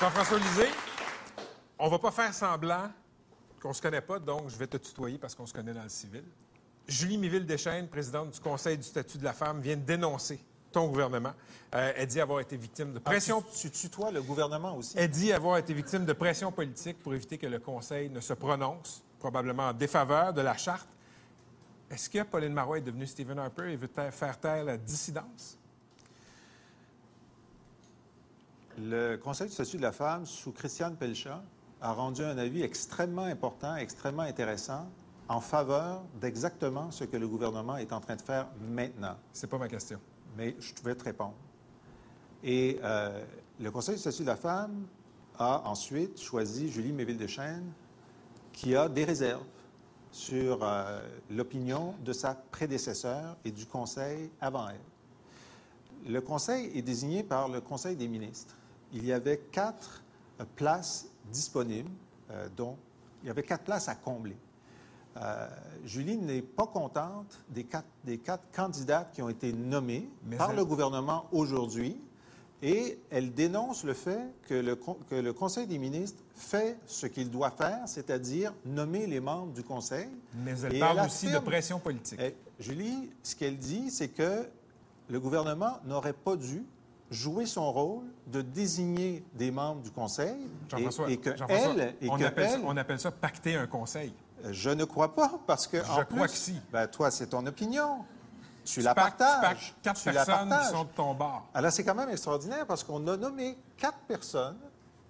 Jean-François Lisée, on va pas faire semblant qu'on se connaît pas, donc je vais te tutoyer parce qu'on se connaît dans le civil. Julie Miville-Deschênes, présidente du Conseil du statut de la femme, vient de dénoncer ton gouvernement. Elle dit avoir été victime de pression... Tu tutoies le gouvernement aussi? Elle dit avoir été victime de pression politique pour éviter que le Conseil ne se prononce, probablement en défaveur de la Charte. Est-ce que Pauline Marois est devenue Stephen Harper et veut faire taire la dissidence? Le Conseil du statut de la femme, sous Christiane Pelchat, a rendu un avis extrêmement important, extrêmement intéressant, en faveur d'exactement ce que le gouvernement est en train de faire maintenant. C'est pas ma question. Mais je vais te répondre. Et le Conseil du statut de la femme a ensuite choisi Julie Miville-Deschênes, qui a des réserves sur l'opinion de sa prédécesseur et du Conseil avant elle. Le Conseil est désigné par le Conseil des ministres. Il y avait 4 places disponibles, donc il y avait 4 places à combler. Julie n'est pas contente des quatre candidates qui ont été nommées par le gouvernement aujourd'hui et elle dénonce le fait que le Conseil des ministres fait ce qu'il doit faire, c'est-à-dire nommer les membres du Conseil. Mais elle parle aussi de pression politique. Julie, ce qu'elle dit, c'est que le gouvernement n'aurait pas dû jouer son rôle de désigner des membres du Conseil on appelle ça pacter un conseil. Je ne crois pas, parce que je crois que si. Ben, toi, c'est ton opinion. Tu la partages. Tu pactes 4 personnes qui sont de ton bord. Alors, c'est quand même extraordinaire parce qu'on a nommé 4 personnes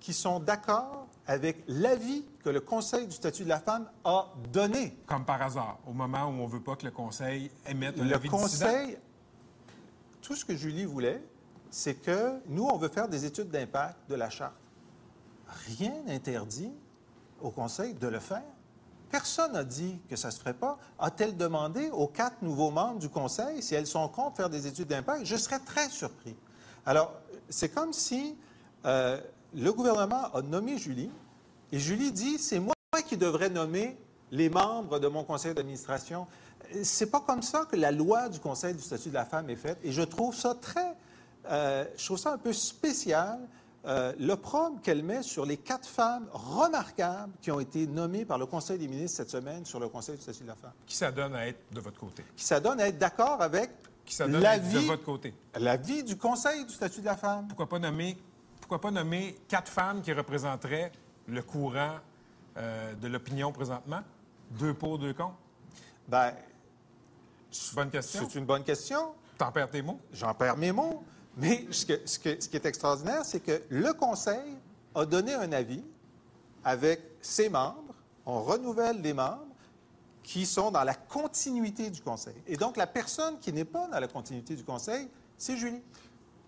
qui sont d'accord avec l'avis que le Conseil du statut de la femme a donné. Comme par hasard, au moment où on ne veut pas que le Conseil émette un avis dissident. Le Conseil, tout ce que Julie voulait, c'est que nous, on veut faire des études d'impact de la Charte. Rien n'interdit au Conseil de le faire. Personne n'a dit que ça ne se ferait pas. A-t-elle demandé aux 4 nouveaux membres du Conseil si elles sont contre faire des études d'impact? Je serais très surpris. Alors, c'est comme si le gouvernement a nommé Julie et Julie dit, c'est moi qui devrais nommer les membres de mon conseil d'administration. C'est pas comme ça que la loi du Conseil du statut de la femme est faite et je trouve ça je trouve ça un peu spécial. L'opprobre qu'elle met sur les 4 femmes remarquables qui ont été nommées par le Conseil des ministres cette semaine sur le Conseil du statut de la femme. Qui s'adonne à être de votre côté. Qui s'adonne à être d'accord avec l'avis de votre côté. L'avis du Conseil du statut de la femme. Pourquoi pas nommer 4 femmes qui représenteraient le courant de l'opinion présentement? 2 pour, 2 contre? Bien, bonne question. C'est une bonne question. T'en perds tes mots? J'en perds mes mots. Mais ce qui est extraordinaire, c'est que le Conseil a donné un avis avec ses membres. On renouvelle les membres qui sont dans la continuité du Conseil. Et donc, la personne qui n'est pas dans la continuité du Conseil, c'est Julie.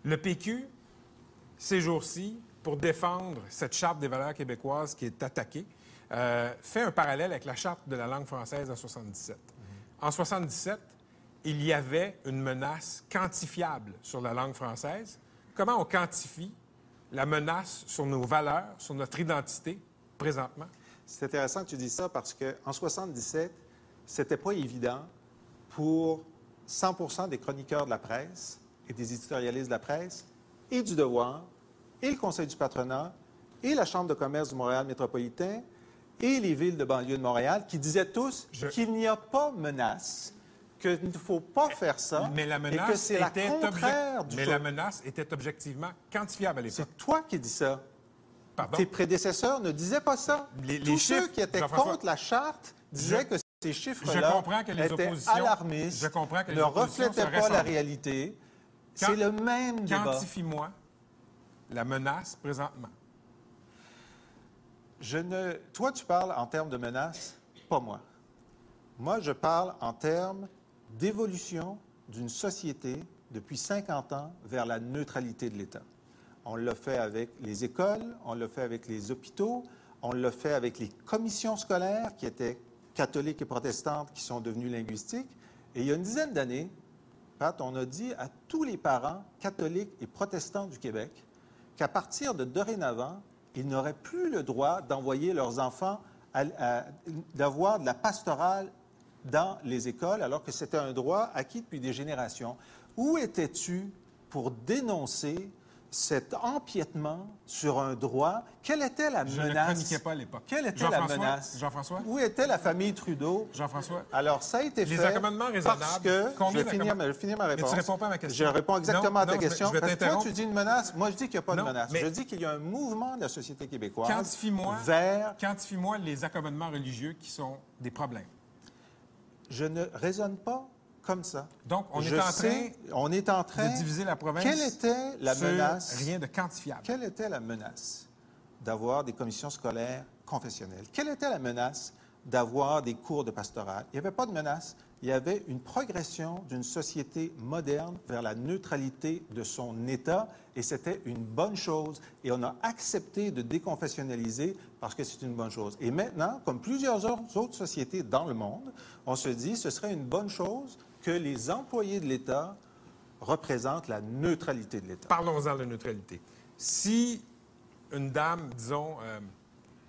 Le PQ, ces jours-ci, pour défendre cette Charte des valeurs québécoises qui est attaquée, fait un parallèle avec la Charte de la langue française en 77. En 77, il y avait une menace quantifiable sur la langue française. Comment on quantifie la menace sur nos valeurs, sur notre identité, présentement? C'est intéressant que tu dises ça parce qu'en 77, c'était pas évident pour 100 des chroniqueurs de la presse et des éditorialistes de la presse et du Devoir et le Conseil du patronat et la Chambre de commerce du Montréal métropolitain et les villes de banlieue de Montréal qui disaient tous qu'il n'y a pas menace, qu'il ne faut pas faire ça, mais la menace et que c'est la contraire du Mais la menace était objectivement quantifiable à l'époque. C'est toi qui dis ça. Pardon? Tes prédécesseurs ne disaient pas ça. Tous ceux qui étaient contre la Charte disaient que ces chiffres-là étaient alarmistes, ne reflétaient pas la réalité. C'est le même débat. Quantifie-moi la menace présentement. Toi, tu parles en termes de menace, pas moi. Moi, je parle en termes d'évolution d'une société depuis 50 ans vers la neutralité de l'État. On l'a fait avec les écoles, on l'a fait avec les hôpitaux, on l'a fait avec les commissions scolaires qui étaient catholiques et protestantes qui sont devenues linguistiques. Et il y a une dizaine d'années, Pat, on a dit à tous les parents catholiques et protestants du Québec qu'à partir de dorénavant, ils n'auraient plus le droit d'envoyer leurs enfants d'avoir de la pastorale dans les écoles, alors que c'était un droit acquis depuis des générations. Où étais-tu pour dénoncer cet empiètement sur un droit, quelle était la Je menace? ne chroniquais pas à l'époque. Quelle était la Jean-François, menace? Jean-François, Où était la famille Trudeau? Jean-François, Alors, ça a été les fait accommodements raisonnables, parce que... Je combien vais finir ma mais réponse. tu réponds pas à ma question. Je réponds exactement à ta Non, question. je vais Parce que toi, t'interrompre. tu dis une menace. Moi, je dis qu'il n'y a pas Non, de menace. mais- Je dis qu'il y a un mouvement de la société québécoise Quantifie-moi vers... quantifie-moi les accommodements religieux qui sont des problèmes. Je ne raisonne pas comme ça. Donc, on Je est en train sais, on est en train de diviser la province Quelle était la sur menace? rien de quantifiable. Quelle était la menace d'avoir des commissions scolaires confessionnelles? Quelle était la menace d'avoir des cours de pastoral? Il n'y avait pas de menace. Il y avait une progression d'une société moderne vers la neutralité de son État, et c'était une bonne chose. Et on a accepté de déconfessionnaliser parce que c'est une bonne chose. Et maintenant, comme plusieurs autres sociétés dans le monde, on se dit que ce serait une bonne chose que les employés de l'État représentent la neutralité de l'État. Parlons-en de neutralité. Si une dame, disons,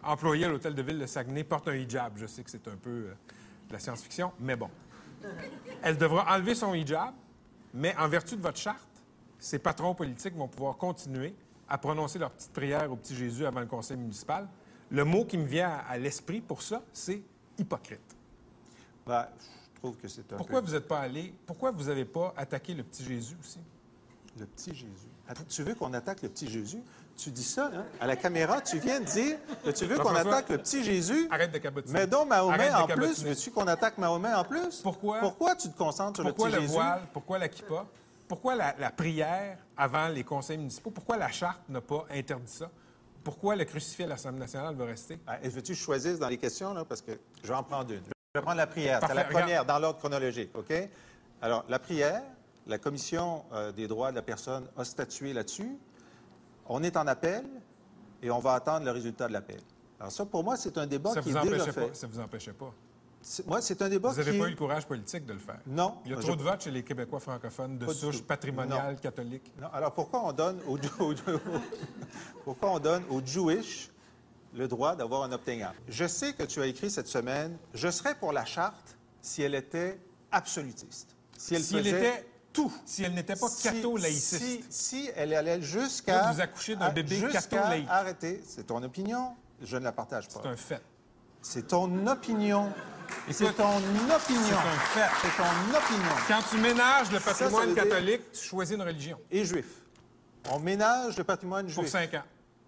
employée à l'hôtel de ville de Saguenay, porte un hijab, je sais que c'est un peu de la science-fiction, mais bon, elle devra enlever son hijab, mais en vertu de votre charte, ses patrons politiques vont pouvoir continuer à prononcer leur petite prière au petit Jésus avant le conseil municipal. Le mot qui me vient à l'esprit pour ça, c'est hypocrite. Ben, je trouve que c'est un Pourquoi peu... vous n'êtes pas allé, pourquoi vous n'avez pas attaqué le petit Jésus aussi? Le petit Jésus. Attends, tu veux qu'on attaque le petit Jésus? Tu dis ça, hein? À la caméra, tu viens de dire que tu veux qu'on Jean-François, attaque le petit Jésus? Arrête de cabotiner. Mais donc Mahomet Arrête de en plus, cabotiner. veux-tu qu'on attaque Mahomet en plus? Pourquoi? Pourquoi tu te concentres sur Pourquoi le le petit Jésus? voile? Pourquoi la kippa? Pourquoi la prière avant les conseils municipaux? Pourquoi la charte n'a pas interdit ça? Pourquoi le crucifix à l'Assemblée nationale va rester? Ah, et veux-tu que je choisisse dans les questions, là? Parce que je vais en prendre une. Je vais prendre la prière. C'est Parfait, la regarde. première dans l'ordre chronologique, OK? Alors, la prière, la Commission des droits de la personne a statué là-dessus. On est en appel et on va attendre le résultat de l'appel. Alors ça, pour moi, c'est un débat Ça qui vous est déjà empêchait fait. pas. Ça vous empêchait pas. Moi, c'est un débat Vous n'avez qui pas est- eu le courage politique de le faire. Non. Il y a trop de votes chez les Québécois francophones de Pas du souche tout. patrimoniale catholique. Non, alors pourquoi on donne pourquoi on donne aux Jewish le droit d'avoir un opting out? Je sais que tu as écrit cette semaine, je serais pour la charte si elle était absolutiste. Si elle Si elle faisait était tout. Si elle n'était pas Si- catho-laïciste. si elle allait jusqu'à... Là, vous accouchez d'un bébé jusqu'à catho-laïque. arrêter. C'est ton opinion, je ne la partage pas. C'est un fait. C'est ton opinion. C'est Écoute, ton opinion. C'est un fait. C'est ton opinion. Quand tu ménages le ça patrimoine veut dire- catholique, tu choisis une religion. Et juif. On ménage le patrimoine Pour juif. 5 ans.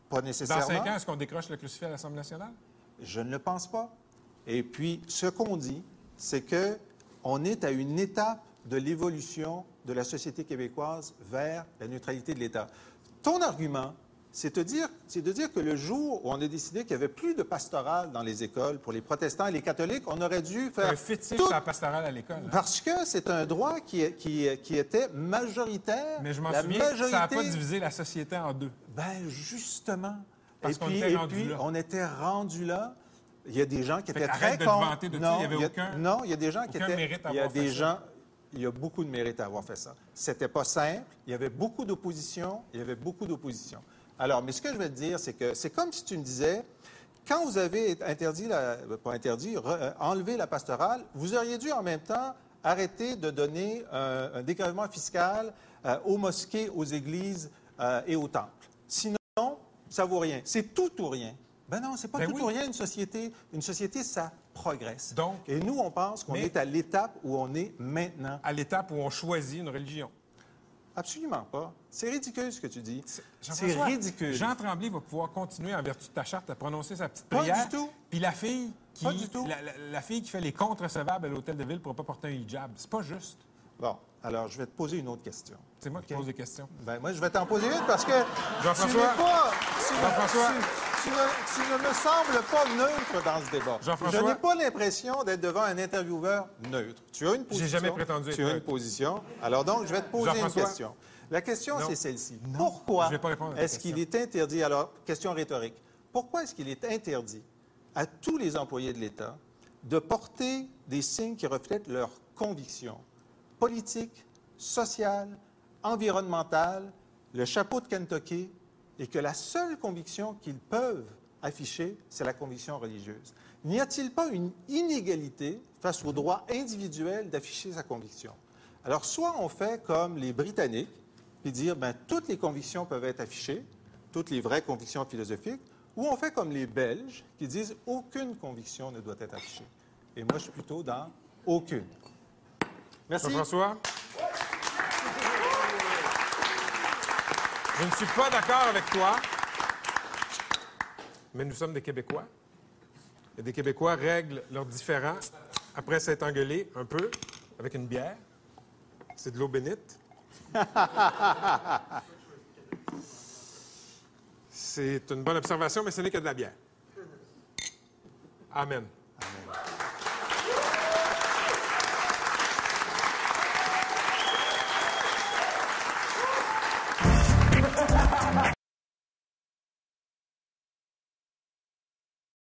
Pas Dans nécessairement. 5 ans, est-ce qu'on décroche le crucifix à l'Assemblée nationale? Je ne le pense pas. Et puis, ce qu'on dit, c'est que on est à une étape de l'évolution de la société québécoise vers la neutralité de l'État. Ton argument, c'est de dire que le jour où on a décidé qu'il n'y avait plus de pastoral dans les écoles pour les protestants et les catholiques, on aurait dû faire Un fétiche tout- à la pastorale à l'école. hein. parce que c'est un droit qui était majoritaire. Mais je m'en La souviens, ça n'a pas majorité- divisé la société en deux. Ben justement. Parce qu'on puis, était rendu là. on était rendu là. Il y a des gens qui Fait étaient qu'arrête très de te contre. vanter de ça. Non, Il y avait il y a- aucun- non, il y a des gens qui aucun étaient. mérite à il y a avoir des fait ça. gens. Il y a beaucoup de mérite à avoir fait ça. C'était pas simple. Il y avait beaucoup d'opposition. Il y avait beaucoup d'opposition. Alors, mais ce que je vais te dire, c'est que c'est comme si tu me disais, quand vous avez interdit, pas interdit, enlevé la pastorale, vous auriez dû en même temps arrêter de donner un dégrèvement fiscal aux mosquées, aux églises et aux temples. Sinon, ça vaut rien. C'est tout ou rien. Ben non, c'est pas Ben tout oui. ou rien une société. Une société, ça progresse. Donc, et nous, on pense qu'on mais- est à l'étape où on est maintenant. À l'étape où on choisit une religion. Absolument pas. C'est ridicule ce que tu dis. C'est Jean-François, ridicule. Jean Tremblay va pouvoir continuer, en vertu de ta charte, à prononcer sa petite Pas prière. du tout. Puis la fille qui, Pas du tout. La fille qui fait les comptes recevables à l'hôtel de ville ne pourra pas porter un hijab. C'est pas juste. Bon, alors je vais te poser une autre question. C'est moi qui OK. pose des questions. Ben, moi, je vais t'en poser une parce que Jean-François. tu n'es pas... Jean-François. Tu ne me sembles pas neutre dans ce débat. Jean-François. Je n'ai pas l'impression d'être devant un intervieweur neutre. Tu as une position. jamais prétendu être Tu as une neutre. position. Alors donc, je vais te poser une Jean-François. question. La question, Non. c'est celle-ci. Non. Pourquoi Je vais pas répondre à ta est-ce qu'il est interdit... Alors, question rhétorique. Pourquoi est-ce qu'il est interdit à tous les employés de l'État de porter des signes qui reflètent leurs convictions politiques, sociales, environnementales, le chapeau de Kentucky, et que la seule conviction qu'ils peuvent afficher, c'est la conviction religieuse? N'y a-t-il pas une inégalité face au droit individuel d'afficher sa conviction? Alors, soit on fait comme les Britanniques, puis dire, bien, toutes les convictions peuvent être affichées, toutes les vraies convictions philosophiques, ou on fait comme les Belges qui disent, aucune conviction ne doit être affichée. Et moi, je suis plutôt dans aucune. Merci. Jean-François? Je ne suis pas d'accord avec toi, mais nous sommes des Québécois. Et des Québécois règlent leurs différends après s'être engueulés un peu avec une bière. C'est de l'eau bénite. C'est une bonne observation, mais ce n'est que de la bière. Amen.